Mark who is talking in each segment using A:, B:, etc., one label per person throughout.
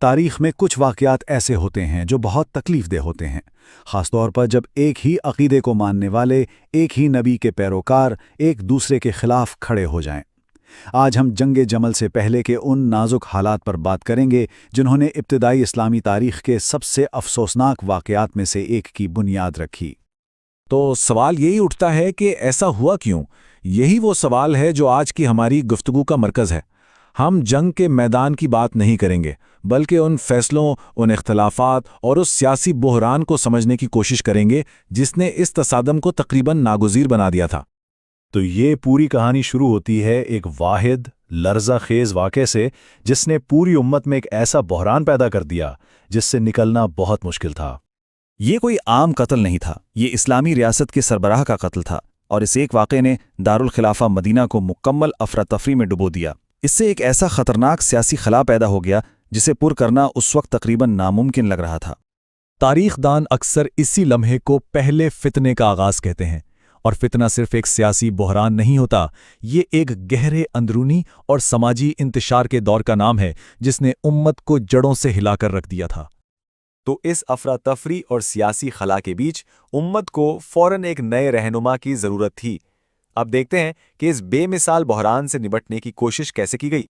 A: تاریخ میں کچھ واقعات ایسے ہوتے ہیں جو بہت تکلیف دہ ہوتے ہیں، خاص طور پر جب ایک ہی عقیدے کو ماننے والے، ایک ہی نبی کے پیروکار ایک دوسرے کے خلاف کھڑے ہو جائیں۔ آج ہم جنگ جمل سے پہلے کے ان نازک حالات پر بات کریں گے جنہوں نے ابتدائی اسلامی تاریخ کے سب سے افسوسناک واقعات میں سے ایک کی بنیاد رکھی۔
B: تو سوال یہی اٹھتا ہے کہ ایسا ہوا کیوں؟ یہی وہ سوال ہے جو آج کی ہماری گفتگو کا مرکز ہے۔ ہم جنگ کے میدان کی بات نہیں کریں گے، بلکہ ان فیصلوں، ان اختلافات اور اس سیاسی بحران کو سمجھنے کی کوشش کریں گے جس نے اس تصادم کو تقریباً ناگزیر بنا دیا تھا۔
C: تو یہ پوری کہانی شروع ہوتی ہے ایک واحد لرزہ خیز واقعے سے جس نے پوری امت میں ایک ایسا بحران پیدا کر دیا جس سے نکلنا بہت مشکل تھا۔
D: یہ کوئی عام قتل نہیں تھا، یہ اسلامی ریاست کے سربراہ کا قتل تھا، اور اس ایک واقعے نے دارالخلافہ مدینہ کو مکمل افراتفری میں ڈبو دیا۔ اس سے ایک ایسا خطرناک سیاسی خلا پیدا ہو گیا جسے پر کرنا اس وقت تقریباً ناممکن لگ رہا تھا۔
B: تاریخ دان اکثر اسی لمحے کو پہلے فتنے کا آغاز کہتے ہیں، اور فتنہ صرف ایک سیاسی بحران نہیں ہوتا، یہ ایک گہرے اندرونی اور سماجی انتشار کے دور کا نام ہے جس نے امت کو جڑوں سے ہلا کر رکھ دیا تھا۔
E: تو اس افراتفری اور سیاسی خلا کے بیچ امت کو فوراً ایک نئے رہنما کی ضرورت تھی۔ اب دیکھتے ہیں کہ اس بے مثال بحران سے نمٹنے کی کوشش کیسے کی گئی۔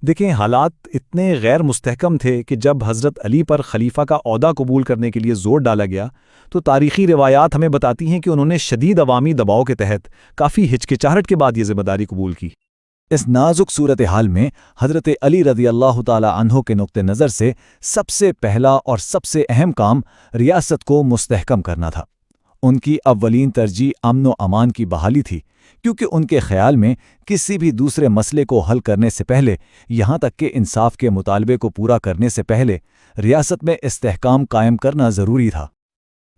B: دیکھیں، حالات اتنے غیر مستحکم تھے کہ جب حضرت علی پر خلیفہ کا عہدہ قبول کرنے کے لیے زور ڈالا گیا تو تاریخی روایات ہمیں بتاتی ہیں کہ انہوں نے شدید عوامی دباؤ کے تحت کافی ہچکچاہٹ کے بعد یہ ذمہ داری قبول کی۔
D: اس نازک صورتحال میں حضرت علی رضی اللہ تعالی عنہ کے نقطہ نظر سے سب سے پہلا اور سب سے اہم کام ریاست کو مستحکم کرنا تھا۔ ان کی اولین ترجیح امن و امان کی بحالی تھی، کیونکہ ان کے خیال میں کسی بھی دوسرے مسئلے کو حل کرنے سے پہلے، یہاں تک کہ انصاف کے مطالبے کو پورا کرنے سے پہلے، ریاست میں استحکام قائم کرنا ضروری تھا۔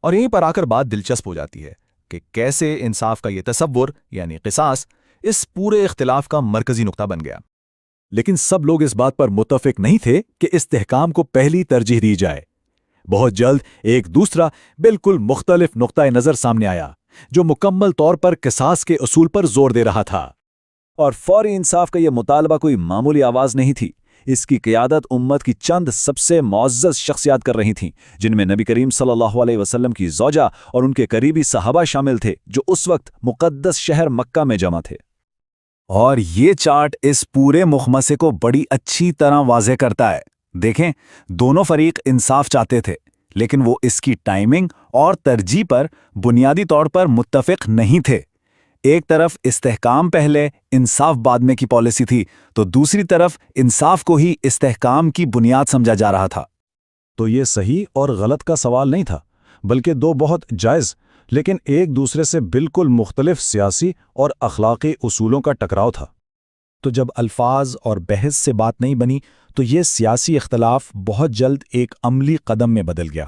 C: اور یہیں پر آ کر بات دلچسپ ہو جاتی ہے کہ کیسے انصاف کا یہ تصور یعنی قصاص اس پورے اختلاف کا مرکزی نقطہ بن گیا۔
B: لیکن سب لوگ اس بات پر متفق نہیں تھے کہ استحکام کو پہلی ترجیح دی جائے۔ بہت جلد ایک دوسرا بالکل مختلف نقطہ نظر سامنے آیا جو مکمل طور پر قصاص کے اصول پر زور دے رہا تھا۔
D: اور فوری انصاف کا یہ مطالبہ کوئی معمولی آواز نہیں تھی، اس کی قیادت امت کی چند سب سے معزز شخصیات کر رہی تھیں، جن میں نبی کریم صلی اللہ علیہ وسلم کی زوجہ اور ان کے قریبی صحابہ شامل تھے جو اس وقت مقدس شہر مکہ میں جمع تھے۔
A: اور یہ چارٹ اس پورے مخمسے کو بڑی اچھی طرح واضح کرتا ہے۔ دیکھیں، دونوں فریق انصاف چاہتے تھے، لیکن وہ اس کی ٹائمنگ اور ترجیح پر بنیادی طور پر متفق نہیں تھے۔ ایک طرف استحکام پہلے انصاف بعد میں کی پالیسی تھی، تو دوسری طرف انصاف کو ہی استحکام کی بنیاد سمجھا جا رہا تھا۔
B: تو یہ صحیح اور غلط کا سوال نہیں تھا، بلکہ دو بہت جائز لیکن ایک دوسرے سے بالکل مختلف سیاسی اور اخلاقی اصولوں کا ٹکراؤ تھا۔ تو جب الفاظ اور بحث سے بات نہیں بنی تو یہ سیاسی اختلاف بہت جلد ایک عملی قدم میں بدل گیا۔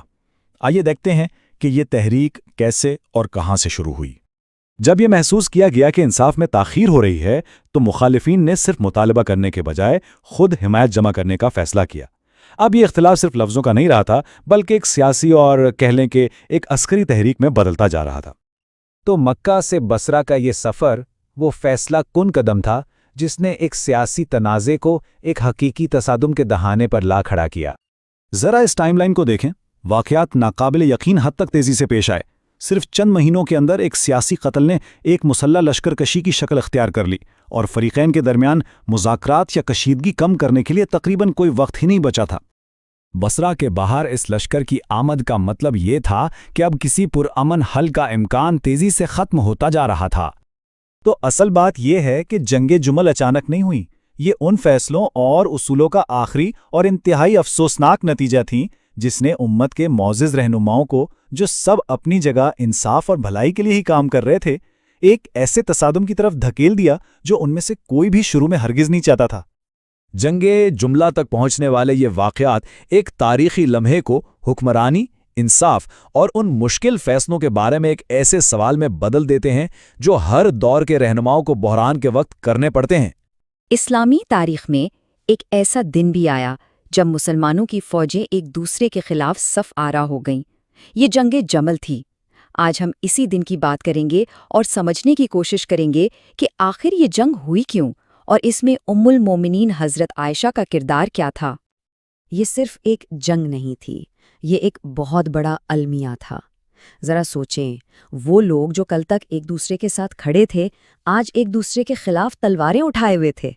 B: آئیے دیکھتے ہیں کہ یہ تحریک کیسے اور کہاں سے شروع ہوئی۔ جب یہ محسوس کیا گیا کہ انصاف میں تاخیر ہو رہی ہے تو مخالفین نے صرف مطالبہ کرنے کے بجائے خود حمایت جمع کرنے کا فیصلہ کیا۔ اب یہ اختلاف صرف لفظوں کا نہیں رہا تھا، بلکہ ایک سیاسی اور کہہ لیں کہ ایک عسکری تحریک میں بدلتا جا رہا تھا۔
F: تو مکہ سے بصرہ کا یہ سفر وہ فیصلہ کن قدم تھا جس نے ایک سیاسی تنازع کو ایک حقیقی تصادم کے دہانے پر لا کھڑا کیا۔
A: ذرا اس ٹائم لائن کو دیکھیں، واقعات ناقابل یقین حد تک تیزی سے پیش آئے۔ صرف چند مہینوں کے اندر ایک سیاسی قتل نے ایک مسلح لشکر کشی کی شکل اختیار کر لی، اور فریقین کے درمیان مذاکرات یا کشیدگی کم کرنے کے لیے تقریباً کوئی وقت ہی نہیں بچا تھا۔
F: بصرہ کے باہر اس لشکر کی آمد کا مطلب یہ تھا کہ اب کسی پرامن حل کا امکان تیزی سے ختم ہوتا جا رہا تھا۔
D: تو اصل بات یہ ہے کہ جنگ جمل اچانک نہیں ہوئی، یہ ان فیصلوں اور اصولوں کا آخری اور انتہائی افسوسناک نتیجہ تھیں جس نے امت کے معزز رہنماؤں کو، جو سب اپنی جگہ انصاف اور بھلائی کے لیے ہی کام کر رہے تھے، ایک ایسے تصادم کی طرف دھکیل دیا جو ان میں سے کوئی بھی شروع میں ہرگز نہیں چاہتا تھا۔
F: جنگ جملہ تک پہنچنے والے یہ واقعات ایک تاریخی لمحے کو حکمرانی، انصاف اور ان مشکل فیصلوں کے بارے میں ایک ایسے سوال میں بدل دیتے ہیں جو ہر دور کے رہنماؤں کو بحران کے وقت کرنے پڑتے ہیں۔
G: اسلامی تاریخ میں ایک ایسا دن بھی آیا جب مسلمانوں کی فوجیں ایک دوسرے کے خلاف صف آرا ہو گئیں۔ یہ جنگ جمل تھی۔ آج ہم اسی دن کی بات کریں گے اور سمجھنے کی کوشش کریں گے کہ آخر یہ جنگ ہوئی کیوں اور اس میں ام المومنین حضرت عائشہ کا کردار کیا تھا۔ یہ صرف ایک جنگ نہیں تھی، یہ ایک بہت بڑا المیہ تھا۔ ذرا سوچیں، وہ لوگ جو کل تک ایک دوسرے کے ساتھ کھڑے تھے، آج ایک دوسرے کے خلاف تلواریں اٹھائے ہوئے تھے۔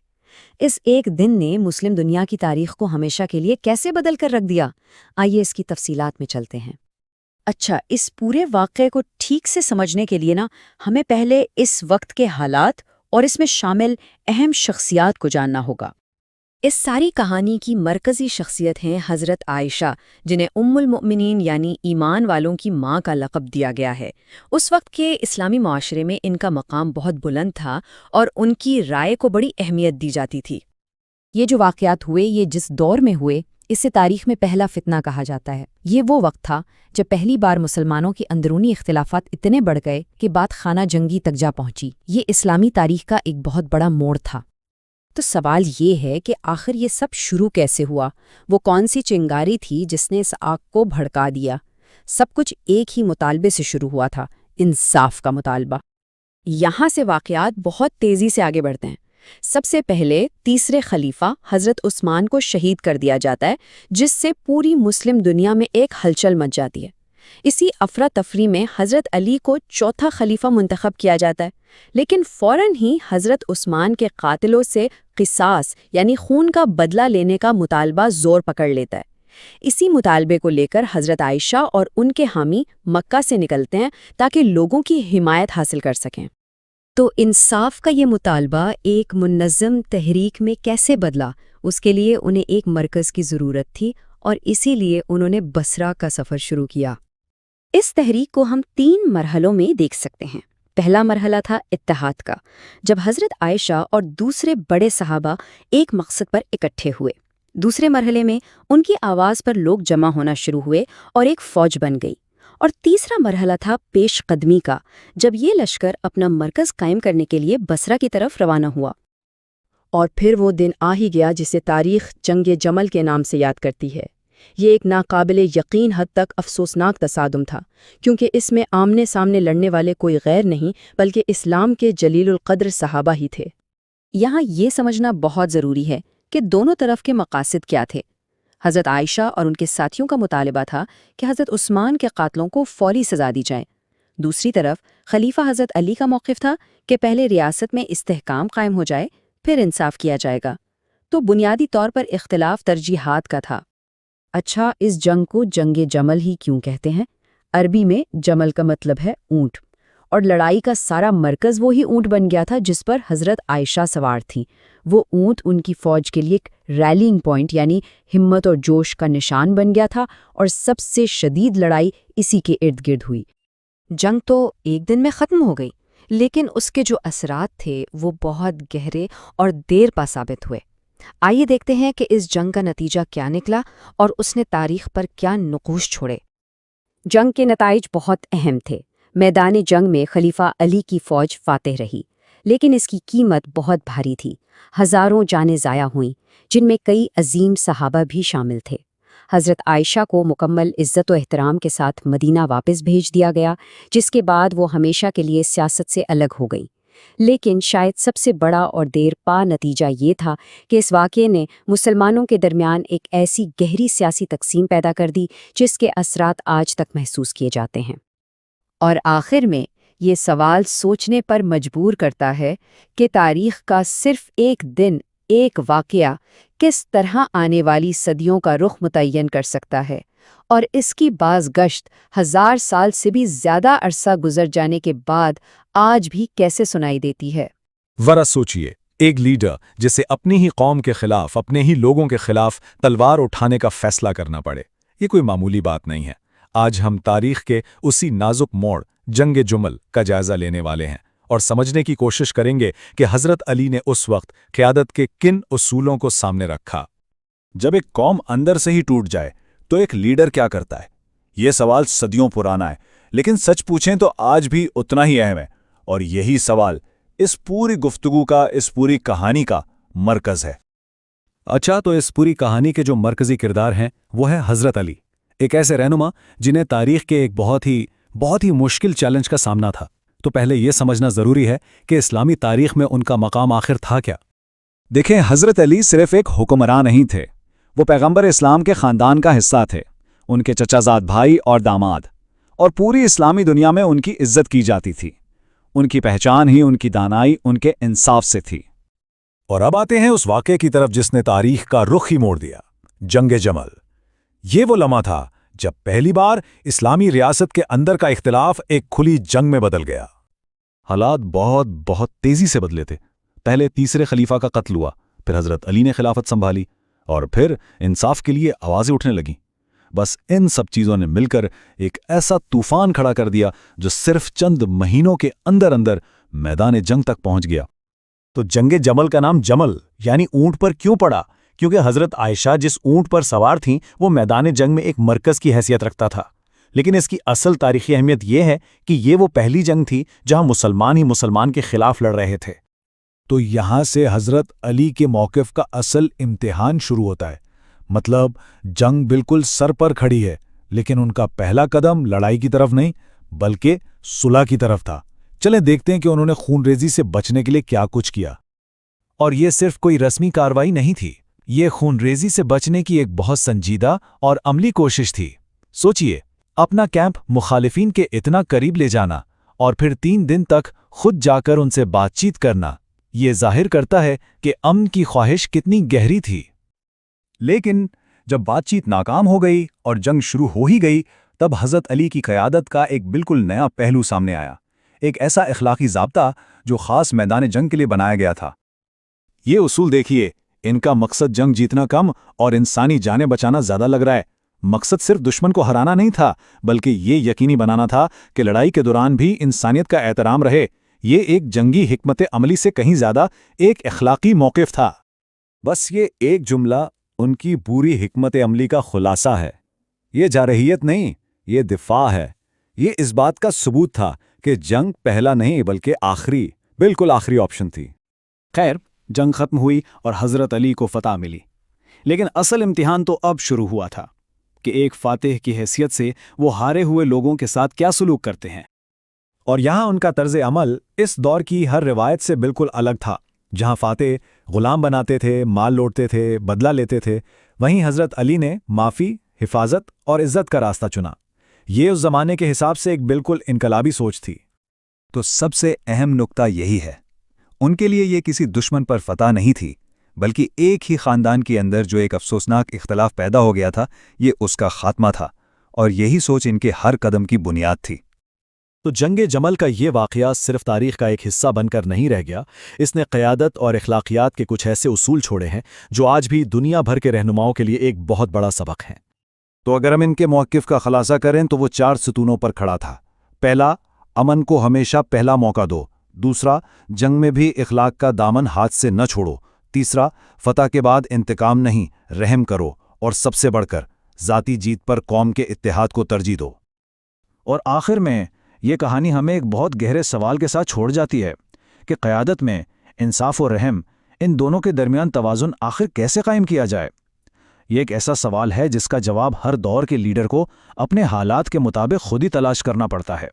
G: اس ایک دن نے مسلم دنیا کی تاریخ کو ہمیشہ کے لیے کیسے بدل کر رکھ دیا؟ آئیے اس کی تفصیلات میں چلتے ہیں۔ اچھا، اس پورے واقعے کو ٹھیک سے سمجھنے کے لیے ہمیں پہلے اس وقت کے حالات اور اس میں شامل اہم شخصیات کو جاننا ہوگا۔ اس ساری کہانی کی مرکزی شخصیت ہیں حضرت عائشہ، جنہیں ام المؤمنین یعنی ایمان والوں کی ماں کا لقب دیا گیا ہے۔ اس وقت کے اسلامی معاشرے میں ان کا مقام بہت بلند تھا اور ان کی رائے کو بڑی اہمیت دی جاتی تھی۔ یہ جو واقعات ہوئے، یہ جس دور میں ہوئے، اسے تاریخ میں پہلا فتنہ کہا جاتا ہے۔ یہ وہ وقت تھا جب پہلی بار مسلمانوں کے اندرونی اختلافات اتنے بڑھ گئے کہ بات خانہ جنگی تک جا پہنچی۔ یہ اسلامی تاریخ کا ایک بہت بڑا موڑ تھا۔ تو سوال یہ ہے کہ آخر یہ سب شروع کیسے ہوا؟ وہ کون سی چنگاری تھی جس نے اس آگ کو بھڑکا دیا؟ سب کچھ ایک ہی مطالبے سے شروع ہوا تھا، انصاف کا مطالبہ۔ یہاں سے واقعات بہت تیزی سے آگے بڑھتے ہیں۔ سب سے پہلے تیسرے خلیفہ حضرت عثمان کو شہید کر دیا جاتا ہے، جس سے پوری مسلم دنیا میں ایک ہلچل مچ جاتی ہے۔ اسی افراتفری میں حضرت علی کو چوتھا خلیفہ منتخب کیا جاتا ہے، لیکن فوراً ہی حضرت عثمان کے قاتلوں سے قصاص یعنی خون کا بدلہ لینے کا مطالبہ زور پکڑ لیتا ہے۔ اسی مطالبے کو لے کر حضرت عائشہ اور ان کے حامی مکہ سے نکلتے ہیں تاکہ لوگوں کی حمایت حاصل کر سکیں۔ تو انصاف کا یہ مطالبہ ایک منظم تحریک میں کیسے بدلا؟ اس کے لیے انہیں ایک مرکز کی ضرورت تھی اور اسی لیے انہوں نے بصرہ کا سفر شروع کیا۔ اس تحریک کو ہم 3 مرحلوں میں دیکھ سکتے ہیں۔ پہلا مرحلہ تھا اتحاد کا، جب حضرت عائشہ اور دوسرے بڑے صحابہ ایک مقصد پر اکٹھے ہوئے۔ دوسرے مرحلے میں ان کی آواز پر لوگ جمع ہونا شروع ہوئے اور ایک فوج بن گئی۔ اور تیسرا مرحلہ تھا پیش قدمی کا، جب یہ لشکر اپنا مرکز قائم کرنے کے لیے بصرہ کی طرف روانہ ہوا۔ اور پھر وہ دن آ ہی گیا جسے تاریخ جنگ جمل کے نام سے یاد کرتی ہے۔ یہ ایک ناقابل یقین حد تک افسوسناک تصادم تھا، کیونکہ اس میں آمنے سامنے لڑنے والے کوئی غیر نہیں بلکہ اسلام کے جلیل القدر صحابہ ہی تھے۔ یہاں یہ سمجھنا بہت ضروری ہے کہ دونوں طرف کے مقاصد کیا تھے۔ حضرت عائشہ اور ان کے ساتھیوں کا مطالبہ تھا کہ حضرت عثمان کے قاتلوں کو فوری سزا دی جائے۔ دوسری طرف خلیفہ حضرت علی کا موقف تھا کہ پہلے ریاست میں استحکام قائم ہو جائے، پھر انصاف کیا جائے گا۔ تو بنیادی طور پر اختلاف ترجیحات کا تھا۔ اچھا، اس جنگ کو جنگ جمل ہی کیوں کہتے ہیں؟ عربی میں جمل کا مطلب ہے اونٹ، اور لڑائی کا سارا مرکز وہی اونٹ بن گیا تھا جس پر حضرت عائشہ سوار تھیں۔ وہ اونٹ ان کی فوج کے لیے ایک ریلنگ پوائنٹ یعنی ہمت اور جوش کا نشان بن گیا تھا، اور سب سے شدید لڑائی اسی کے ارد گرد ہوئی۔ جنگ تو ایک دن میں ختم ہو گئی، لیکن اس کے جو اثرات تھے وہ بہت گہرے اور دیر پا ثابت ہوئے۔ آئیے دیکھتے ہیں کہ اس جنگ کا نتیجہ کیا نکلا اور اس نے تاریخ پر کیا نقوش چھوڑے۔ جنگ کے نتائج بہت اہم تھے۔ میدان جنگ میں خلیفہ علی کی فوج فاتح رہی، لیکن اس کی قیمت بہت بھاری تھی۔ ہزاروں جانیں ضائع ہوئیں، جن میں کئی عظیم صحابہ بھی شامل تھے۔ حضرت عائشہ کو مکمل عزت و احترام کے ساتھ مدینہ واپس بھیج دیا گیا، جس کے بعد وہ ہمیشہ کے لیے سیاست سے الگ ہو گئیں۔ لیکن شاید سب سے بڑا اور دیر پا نتیجہ یہ تھا کہ اس واقعے نے مسلمانوں کے درمیان ایک ایسی گہری سیاسی تقسیم پیدا کر دی جس کے اثرات آج تک محسوس کیے جاتے ہیں۔ اور آخر میں یہ سوال سوچنے پر مجبور کرتا ہے کہ تاریخ کا صرف ایک دن، ایک واقعہ کس طرح آنے والی صدیوں کا رخ متعین کر سکتا ہے، اور اس کی باز گشت 1000 سال سے بھی زیادہ عرصہ گزر جانے کے بعد آج بھی کیسے سنائی دیتی ہے۔
C: ذرا سوچئے، ایک لیڈر جسے اپنی ہی قوم کے خلاف، اپنے ہی لوگوں کے خلاف تلوار اٹھانے کا فیصلہ کرنا پڑے، یہ کوئی معمولی بات نہیں ہے۔ آج ہم تاریخ کے اسی نازک موڑ جنگ جمل کا جائزہ لینے والے ہیں اور سمجھنے کی کوشش کریں گے کہ حضرت علی نے اس وقت قیادت کے کن اصولوں کو سامنے رکھا۔
A: جب ایک قوم اندر سے ہی ٹوٹ جائے تو ایک لیڈر کیا کرتا ہے؟ یہ سوال صدیوں پرانا ہے، لیکن سچ پوچھیں تو آج بھی اتنا ہی اہم ہے، اور یہی سوال اس پوری گفتگو کا، اس پوری کہانی کا مرکز ہے۔
C: اچھا، تو اس پوری کہانی کے جو مرکزی کردار ہیں وہ ہے حضرت علی، ایک ایسے رہنما جنہیں تاریخ کے ایک بہت ہی مشکل چیلنج کا سامنا تھا۔ تو پہلے یہ سمجھنا ضروری ہے کہ اسلامی تاریخ میں ان کا مقام آخر تھا کیا۔
A: دیکھیں، حضرت علی صرف ایک حکمراں نہیں تھے، وہ پیغمبر اسلام کے خاندان کا حصہ تھے، ان کے چچا زاد بھائی اور داماد، اور پوری اسلامی دنیا میں ان کی عزت کی جاتی تھی۔ ان کی پہچان ہی ان کی دانائی، ان کے انصاف سے تھی۔
C: اور اب آتے ہیں اس واقعے کی طرف جس نے تاریخ کا رخ ہی موڑ دیا، جنگ جمل۔ یہ وہ لمحہ تھا جب پہلی بار اسلامی ریاست کے اندر کا اختلاف ایک کھلی جنگ میں بدل گیا۔
B: حالات بہت تیزی سے بدلے تھے۔ پہلے تیسرے خلیفہ کا قتل ہوا، پھر حضرت علی نے خلافت سنبھالی، اور پھر انصاف کے لیے آوازیں اٹھنے لگیں۔ بس ان سب چیزوں نے مل کر ایک ایسا طوفان کھڑا کر دیا جو صرف چند مہینوں کے اندر اندر میدان جنگ تک پہنچ گیا۔
C: تو جنگ جمل کا نام جمل یعنی اونٹ پر کیوں پڑا؟ کیونکہ حضرت عائشہ جس اونٹ پر سوار تھیں وہ میدان جنگ میں ایک مرکز کی حیثیت رکھتا تھا۔ لیکن اس کی اصل تاریخی اہمیت یہ ہے کہ یہ وہ پہلی جنگ تھی جہاں مسلمان ہی مسلمان کے خلاف لڑ رہے تھے۔
B: تو یہاں سے حضرت علی کے موقف کا اصل امتحان شروع ہوتا ہے۔ مطلب جنگ بالکل سر پر کھڑی ہے، لیکن ان کا پہلا قدم لڑائی کی طرف نہیں بلکہ صلح کی طرف تھا۔ چلیں دیکھتے ہیں کہ انہوں نے خون ریزی سے بچنے کے لیے کیا کچھ کیا۔
F: اور یہ صرف کوئی رسمی کارروائی نہیں تھی، یہ خون ریزی سے بچنے کی ایک بہت سنجیدہ اور عملی کوشش تھی۔ سوچئے، اپنا کیمپ مخالفین کے اتنا قریب لے جانا اور پھر 3 دن تک خود جا کر ان سے بات چیت کرنا، یہ ظاہر کرتا ہے کہ امن کی خواہش کتنی گہری تھی۔
A: لیکن جب بات چیت ناکام ہو گئی اور جنگ شروع ہو ہی گئی، تب حضرت علی کی قیادت کا ایک بالکل نیا پہلو سامنے آیا، ایک ایسا اخلاقی ضابطہ جو خاص میدان جنگ کے لیے بنایا گیا تھا۔
B: یہ اصول دیکھیے، ان کا مقصد جنگ جیتنا کم اور انسانی جانیں بچانا زیادہ لگ رہا ہے۔ مقصد صرف دشمن کو ہرانا نہیں تھا، بلکہ یہ یقینی بنانا تھا کہ لڑائی کے دوران بھی انسانیت کا احترام رہے۔ یہ ایک جنگی حکمت عملی سے کہیں زیادہ ایک اخلاقی موقف تھا۔
A: بس یہ ایک جملہ ان کی پوری حکمت عملی کا خلاصہ ہے۔ یہ جارحیت نہیں، یہ دفاع ہے۔ یہ اس بات کا ثبوت تھا کہ جنگ پہلا نہیں بلکہ آخری، بالکل آخری آپشن تھی۔
H: خیر، جنگ ختم ہوئی اور حضرت علی کو فتح ملی، لیکن اصل امتحان تو اب شروع ہوا تھا کہ ایک فاتح کی حیثیت سے وہ ہارے ہوئے لوگوں کے ساتھ کیا سلوک کرتے ہیں۔
C: اور یہاں ان کا طرز عمل اس دور کی ہر روایت سے بالکل الگ تھا۔ جہاں فاتح غلام بناتے تھے، مال لوٹتے تھے، بدلہ لیتے تھے، وہیں حضرت علی نے معافی، حفاظت اور عزت کا راستہ چنا۔ یہ اس زمانے کے حساب سے ایک بالکل انقلابی سوچ تھی۔
A: تو سب سے اہم نقطہ یہی ہے، ان کے لیے یہ کسی دشمن پر فتح نہیں تھی، بلکہ ایک ہی خاندان کے اندر جو ایک افسوسناک اختلاف پیدا ہو گیا تھا، یہ اس کا خاتمہ تھا، اور یہی سوچ ان کے ہر قدم کی بنیاد تھی۔
C: تو جنگ جمل کا یہ واقعہ صرف تاریخ کا ایک حصہ بن کر نہیں رہ گیا، اس نے قیادت اور اخلاقیات کے کچھ ایسے اصول چھوڑے ہیں جو آج بھی دنیا بھر کے رہنماؤں کے لیے ایک بہت بڑا سبق ہیں۔
B: تو اگر ہم ان کے موقف کا خلاصہ کریں تو وہ 4 ستونوں پر کھڑا تھا۔ پہلا، امن کو ہمیشہ پہلا موقع دو۔ دوسرا، جنگ میں بھی اخلاق کا دامن ہاتھ سے نہ چھوڑو۔ تیسرا، فتح کے بعد انتقام نہیں، رحم کرو۔ اور سب سے بڑھ کر ذاتی جیت پر قوم کے اتحاد کو ترجیح دو۔
H: اور آخر میں یہ کہانی ہمیں ایک بہت گہرے سوال کے ساتھ چھوڑ جاتی ہے کہ قیادت میں انصاف و رحم، ان دونوں کے درمیان توازن آخر کیسے قائم کیا جائے؟ یہ ایک ایسا سوال ہے جس کا جواب ہر دور کے لیڈر کو اپنے حالات کے مطابق خود ہی تلاش کرنا پڑتا ہے۔